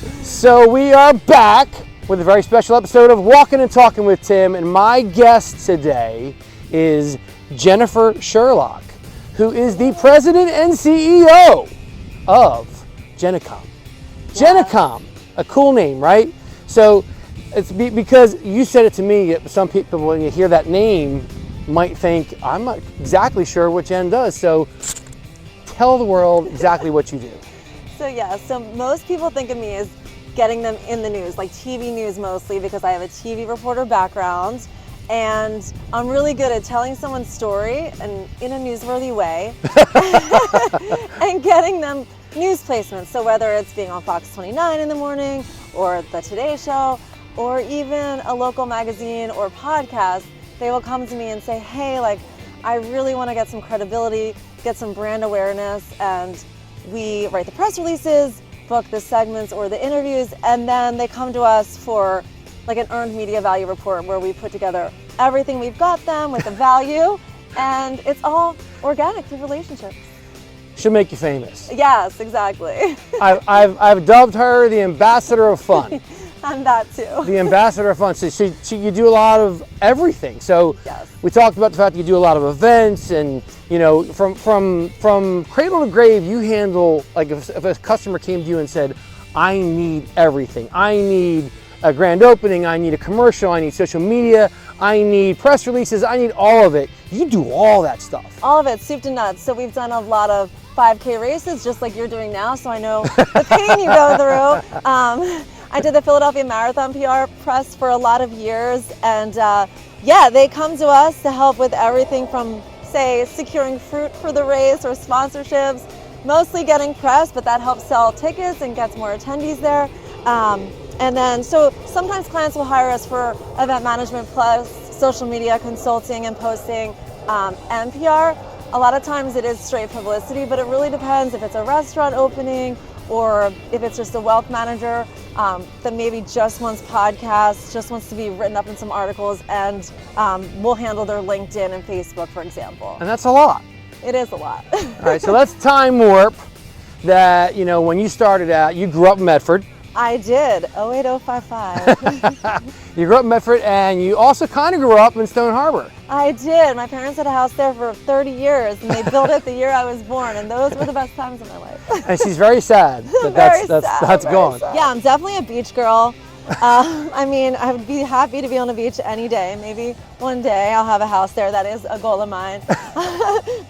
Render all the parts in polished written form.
So we are back with a very special episode of Walkin and Talkin with Tim, and my guest today is Jennifer Sherlock, who is the president and CEO of Jennacom. Jennacom, a cool name, right? So it's because you said it to me. Some people, when you hear that name, might think I'm not exactly sure what Jenn does. So tell the world exactly what you do. So most people think of me as getting them in the news, like TV news mostly, because I have a TV reporter background, and I'm really good at telling someone's story and in a newsworthy way, and getting them news placements. So whether it's being on Fox 29 in the morning, or the Today Show, or even a local magazine or podcast, they will come to me and say, hey, like, I really want to get some credibility, get some brand awareness, and we write the press releases, book the segments or the interviews, and then they come to us for like an earned media value report where we put together everything we've got them with the value, and it's all organic through relationships. She'll make you famous. Yes, exactly. I've dubbed her the ambassador of fun. I'm that too. The ambassador of fun. So you do a lot of everything. So yes. We talked about the fact that you do a lot of events, and you know, from cradle to grave, you handle, like if a customer came to you and said, I need everything. I need a grand opening, I need a commercial, I need social media, I need press releases, I need all of it. You do all that stuff. All of it, soup to nuts. So we've done a lot of 5K races, just like you're doing now, so I know the pain you go through. I did the Philadelphia Marathon PR press for a lot of years, and they come to us to help with everything from, say, securing fruit for the race or sponsorships, mostly getting press, but that helps sell tickets and gets more attendees there. And then, so sometimes clients will hire us for event management plus social media consulting and posting and PR. A lot of times it is straight publicity, but it really depends if it's a restaurant opening or if it's just a wealth manager that maybe just wants podcasts, just wants to be written up in some articles, and we'll handle their LinkedIn and Facebook, for example. And that's a lot. It is a lot. All right, so let's time warp that, you know, when you started out, you grew up in Medford. I did, 08055. You grew up in Medford, and you also kind of grew up in Stone Harbor. I did. My parents had a house there for 30 years, and they built it the year I was born, and those were the best times of my life. And she's very sad that that's gone. Sad. Yeah, I'm definitely a beach girl. I mean, I would be happy to be on a beach any day. Maybe one day I'll have a house there. That is a goal of mine.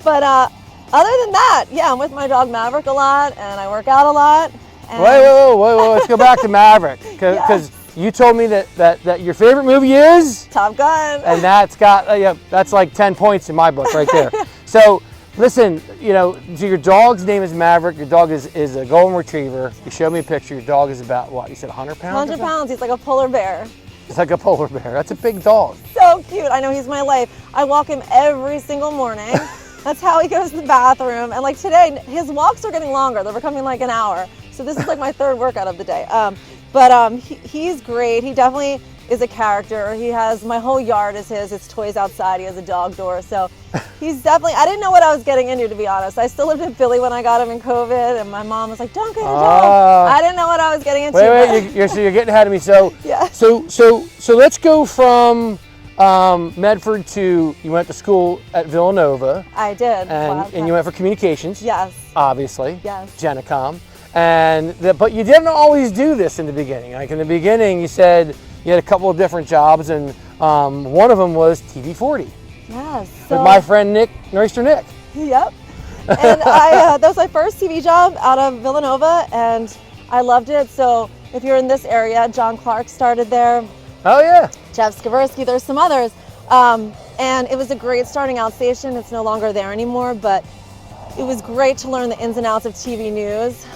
But other than that, yeah, I'm with my dog Maverick a lot, and I work out a lot. Wait, let's go back to Maverick, because you told me that your favorite movie is Top Gun, and that's got that's like 10 points in my book right there. So listen, you know, so your dog's name is Maverick. Your dog is a golden retriever. You showed me a picture. Your dog is about what? You said 100 pounds? 100 pounds. He's like a polar bear. It's like a polar bear. That's a big dog. So cute. I know, he's my life. I walk him every single morning. That's how he goes to the bathroom. And like today, his walks are getting longer. They're becoming like an hour. So this is like my third workout of the day. He's great. He definitely is a character. He has, my whole yard is his toys outside. He has a dog door. So he's definitely, I didn't know what I was getting into, to be honest. I still lived in Philly when I got him in COVID, and my mom was like, don't get a dog. I didn't know what I was getting into. You're getting ahead of me. So, yeah. So let's go from Medford to, you went to school at Villanova. I did. And you went for communications. Yes. Obviously. Yes. Jennacom. But you didn't always do this in the beginning. Like in the beginning, you said you had a couple of different jobs, and one of them was TV 40. Yes. With my friend Nick, Nurster Nick. Yep. And that was my first TV job out of Villanova, and I loved it. So if you're in this area, John Clark started there. Oh yeah. Jeff Skaversky, there's some others. And it was a great starting out station. It's no longer there anymore, but it was great to learn the ins and outs of TV news.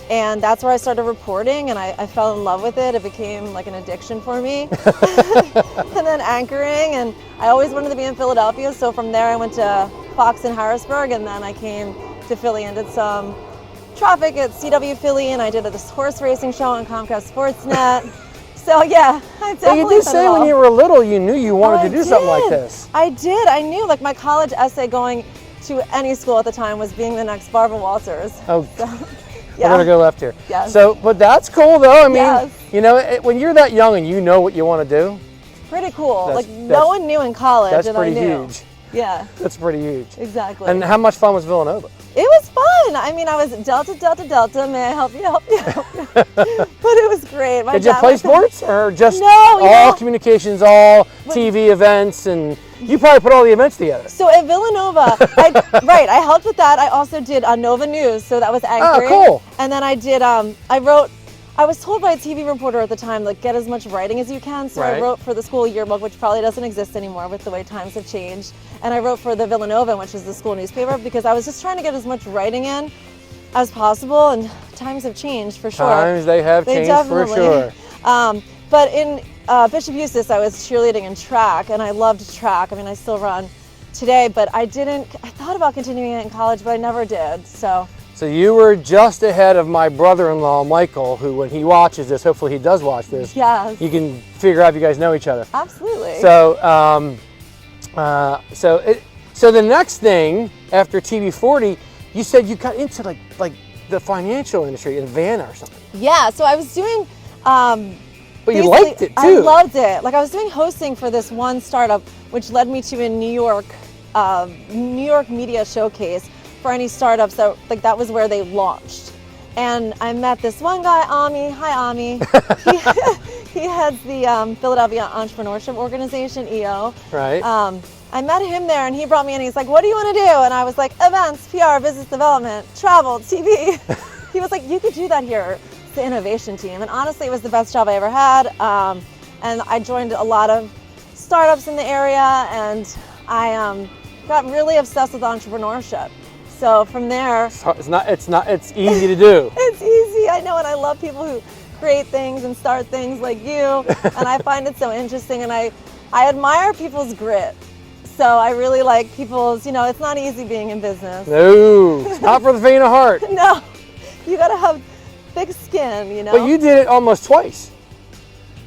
And that's where I started reporting, and I fell in love with it. It became like an addiction for me. And then anchoring, and I always wanted to be in Philadelphia, so from there I went to Fox in Harrisburg, and then I came to Philly and did some traffic at CW Philly, and I did this horse racing show on Comcast Sportsnet. So yeah, I definitely. You did say when you were little you knew you wanted to do something like this. I did. I knew, like, my college essay going to any school at the time was being the next Barbara Walters. Oh. So, Yeah. We're gonna go left here. Yes. So, but that's cool though. I mean, Yes. you know, when you're that young and you know what you want to do, Pretty cool. That's- Like no one knew in college, that's and pretty I knew. huge. Yeah. That's pretty huge. Exactly. And how much fun was Villanova? It was fun. I mean, I was Delta, Delta, Delta. May I help you? Help you? Help you? But it was great. My Did you dad play was- sports or just No, all communications, all TV events, and you probably put all the events together? So at Villanova, I helped with that. I also did Nova News, so that was anchoring. Oh, cool. And then I did, I was told by a TV reporter at the time, like, get as much writing as you can. So Right. I wrote for the school yearbook, which probably doesn't exist anymore with the way times have changed. And I wrote for the Villanova, which is the school newspaper, because I was just trying to get as much writing in as possible. And times have changed for sure. Times they have changed for sure. But in Bishop Eustace, I was cheerleading and track, and I loved track. I mean, I still run today, but I thought about continuing it in college, but I never did. So you were just ahead of my brother-in-law, Michael, who when he watches this, hopefully he does watch this, Yes. you can figure out if you guys know each other. Absolutely. So, so the next thing after TV40, you said you got into like the financial industry in Havana or something. Yeah, so I was doing. But you basically, liked it too. I loved it. Like I was doing hosting for this one startup, which led me to a New York media showcase for any startups that was where they launched. And I met this one guy, Ami. Hi, Ami. he heads the Philadelphia Entrepreneurship Organization, EO. Right. I met him there, and he brought me in. He's like, "What do you want to do?" And I was like, "Events, PR, business development, travel, TV." He was like, "You could do that here." It's the innovation team, and honestly, it was the best job I ever had. And I joined a lot of startups in the area, and I got really obsessed with entrepreneurship. So from there, It's easy to do. it's easy. I know, and I love people who create things and start things like you. And I find it so interesting, and I admire people's grit. So I really like people's, it's not easy being in business. No, it's not for the faint of heart. No, you gotta have thick skin, But you did it almost twice.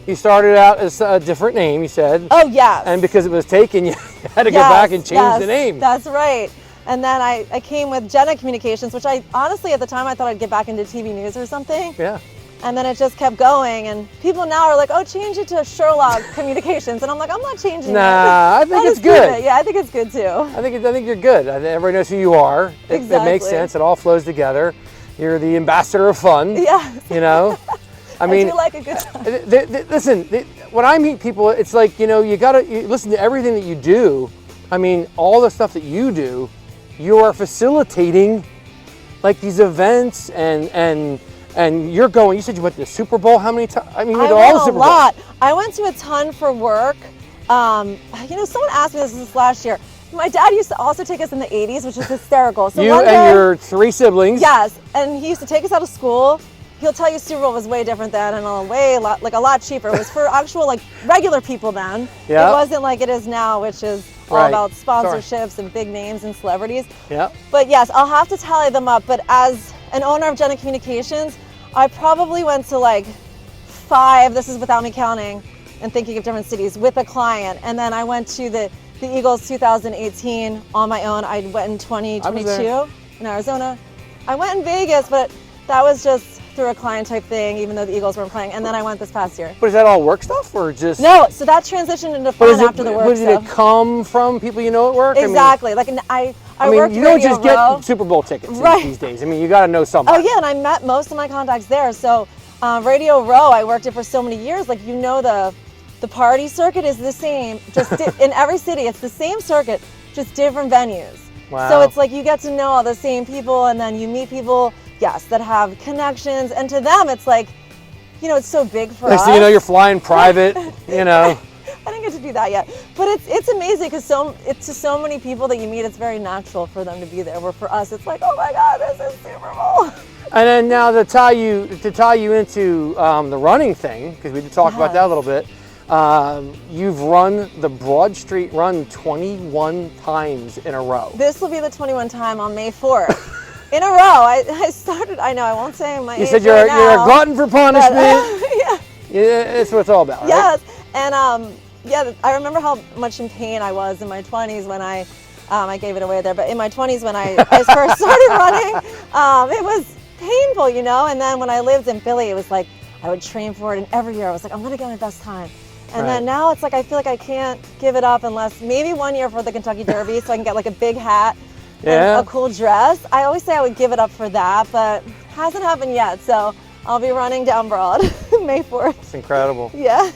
You started out as a different name, you said. Oh, yes. And because it was taken, you had to go Yes, back and change yes, the name. That's right. And then I came with Jenna Communications, which I honestly at the time I thought I'd get back into TV news or something. Yeah. And then it just kept going, and people now are like, "Oh, change it to Sherlock Communications," and I'm like, "I'm not changing it." Nah, I think I'll it's just keep good. it. Yeah, I think it's good too. I think you're good. Everybody knows who you are. It makes Exactly. sense. It all flows together. You're the ambassador of fun. Yeah. I mean, I do like a good time. listen, when I meet people, it's like, you listen to everything that you do. I mean, all the stuff that you do, you are facilitating like these events and you're going, you said you went to the Super Bowl how many times? I mean, you went to all the Super Bowls. a lot. I went to a ton for work. Someone asked me this last year. My dad used to also take us in the 80s, which is hysterical. So You one and day, your 3 siblings. yes, and he used to take us out of school. He'll tell you Super Bowl was way different then and a lot cheaper. It was for actual regular people then. Yeah. It wasn't like it is now, which is all Right. about sponsorships and big names and celebrities. Yeah. But yes, I'll have to tally them up. But as an owner of Jenna Communications, I probably went to 5, this is without me counting and thinking of different cities, with a client. And then I went to the Eagles 2018 on my own. I went in 2022 in Arizona. I went in Vegas, but that was just through a client type thing, even though the Eagles weren't playing. And then I went this past year. But is that all work stuff or just? No, so that transitioned into fun after the work Did stuff. it come from people you know at work? Exactly. I worked you don't Radio just Row. get Super Bowl tickets Right. these days. I mean, you got to know somebody. Oh yeah, and I met most of my contacts there. So Radio Row, I worked it for so many years. The party circuit is the same, just in every city. It's the same circuit, just different venues. Wow. So it's like you get to know all the same people, and then you meet people, yes, that have connections. And to them, it's like, it's so big for us. So you're flying private. I didn't get to do that yet, but it's amazing because to so many people that you meet, it's very natural for them to be there. Where for us, it's like, oh my God, this is Super Bowl. And then now to tie you into the running thing, because we did talk about that a little bit. You've run the Broad Street Run 21 times in a row. This will be the 21 time on May 4th. In a row. I started, I know, I won't say my You age said you're a glutton for punishment. But, Yeah, that's what it's all about, right? Yes, and I remember how much in pain I was in my 20s when I gave it away there, but in my 20s when I first started running, painful, you know? And then when I lived in Philly, it was like, I would train for it, and every year I was like, I'm gonna get my best time. And then now it's like, I feel like I can't give it up unless maybe 1 year for the Kentucky Derby so I can get like a big hat and a cool dress. I always say I would give it up for that, but hasn't happened yet. So I'll be running down Broad May 4th. It's incredible. Yeah.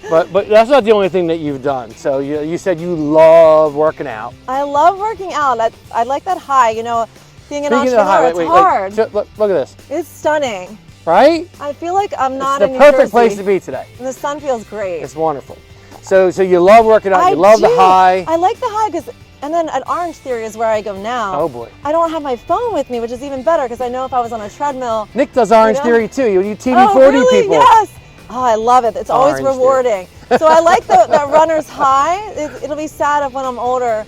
but that's not the only thing that you've done. So you said you love working out. I love working out. I like that high, you know, being an entrepreneur, it's hard. Look at this. It's stunning. Right? I feel like I'm not in New It's the perfect Jersey. place to be today. And the sun feels great. It's wonderful. So you love working out, you love the high. I like the high because, and then at Orange Theory is where I go now. Oh boy. I don't have my phone with me, which is even better because I know if I was on a treadmill. Nick does Orange Theory too. You TV40 really? people. Yes. Oh, I love it. It's always rewarding. So I like that runner's high. It'll be sad if when I'm older,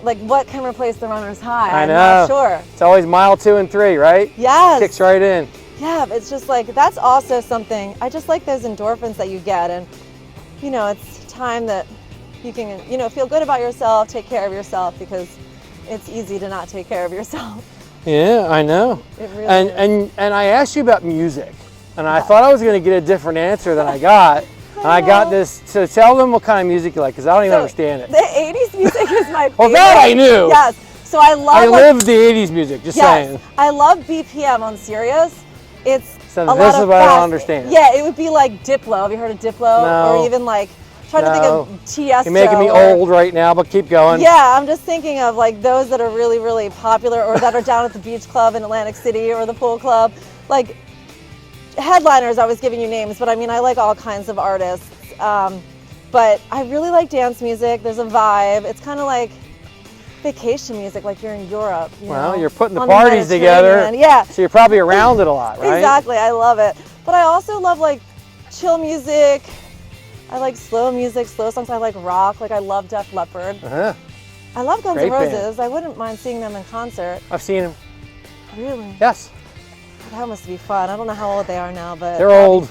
like what can replace the runner's high? I'm not sure. It's always mile 2 and 3, right? Yes. Kicks right in. Yeah, it's just like, that's also something. I just like those endorphins that you get. And, you know, it's time that you can, you know, feel good about yourself, take care of yourself, because it's easy to not take care of yourself. Yeah, I know. It really is. And I asked you about music, and I thought I was going to get a different answer than I got. And I got this, so tell them what kind of music you like, because I don't even understand it. The 80s music is my favorite. Well, that I knew. Yes. So I love I lived the 80s music, just saying. I love BPM on Sirius. It's So a lot this is of what I fast. don't understand. Yeah, it would be like Diplo. Have you heard of Diplo? No. Or even like, trying to think of Tiesto. You're making me old right now, but keep going. Yeah, I'm just thinking of like those that are really, really popular or that are down at the beach club in Atlantic City or the pool club. Like headliners, I was giving you names, but I mean, I like all kinds of artists. But I really like dance music. There's a vibe. It's kind of like vacation music, like you're in Europe. Well, you're putting the parties together. Yeah. So you're probably around it a lot, right? Exactly. I love it. But I also love like chill music. I like slow music, slow songs. I like rock. Like I love Def Leppard. I love Guns N' Roses. I wouldn't mind seeing them in concert. I've seen them. Really? Yes. That must be fun. I don't know how old they are now, but they're old.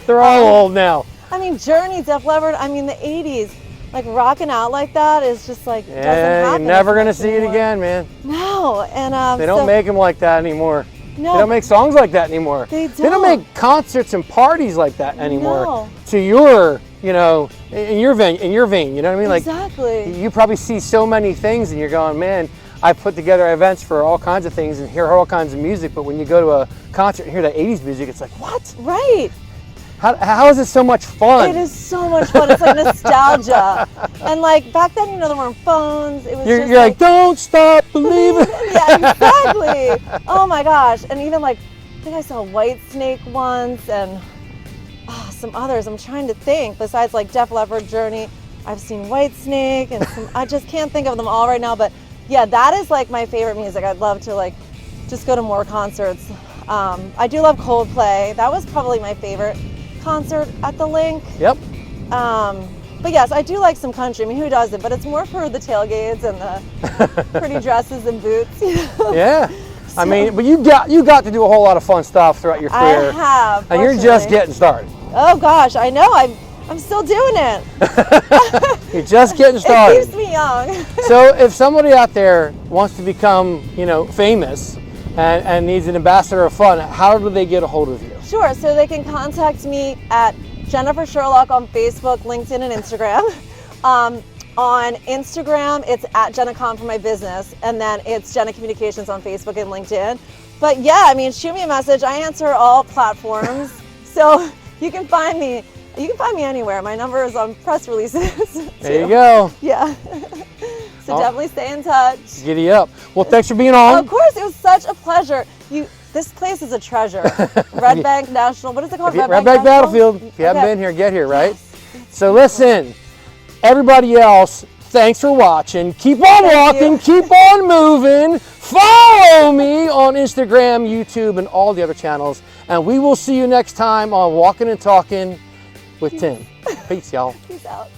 They're all old now. I mean, Journey, Def Leppard. I mean, the '80s, like rocking out like that is just like doesn't happen. You're never gonna see it again, man. No, and they don't make them like that anymore. No, they don't make songs like that anymore. They don't. They don't make concerts and parties like that anymore. No. To your, you know, in your vein, you know what I mean? Like exactly. You probably see so many things, and you're going, man. I put together events for all kinds of things and hear all kinds of music, but when you go to a concert and hear that 80s music, it's like, what? Right. How is it so much fun? It is so much fun. It's like nostalgia. And like back then, you know, there weren't phones. It was you're like, don't stop believing. Yeah, exactly. Oh my gosh. And even like, I think I saw Whitesnake once and some others. I'm trying to think. Besides like Def Leppard, Journey, I've seen Whitesnake and some, I just can't think of them all right now. But yeah, that is like my favorite music. I'd love to like just go to more concerts. I do love Coldplay. That was probably my favorite concert at the Link. Yep. But yes, I do like some country. I mean, who doesn't? But it's more for the tailgates and the pretty dresses and boots. You know? Yeah. So, I mean, but you got to do a whole lot of fun stuff throughout your career. I have. And you're just getting started. Oh gosh, I know. I'm still doing it. You're just getting started. It keeps me young. So if somebody out there wants to become, you know, famous and needs an ambassador of fun, how do they get a hold of you? Sure. So they can contact me at Jennifer Sherlock on Facebook, LinkedIn, and Instagram. On Instagram, it's at JennaCom for my business, and then it's Jenna Communications on Facebook and LinkedIn. But yeah, I mean, shoot me a message. I answer all platforms, so you can find me. You can find me anywhere. My number is on press releases. There you go. Yeah. So definitely stay in touch. Giddy up. Well, thanks for being on. Of course, it was such a pleasure. This place is a treasure. Red Bank National. What is it called? Red Bank Battlefield. If you haven't been here, get here, right? Yes. So listen, everybody else, thanks for watching. Keep on walking. Keep on moving. Follow me on Instagram, YouTube, and all the other channels. And we will see you next time on Walkin' and Talkin' with Tim. Peace, y'all. Peace out.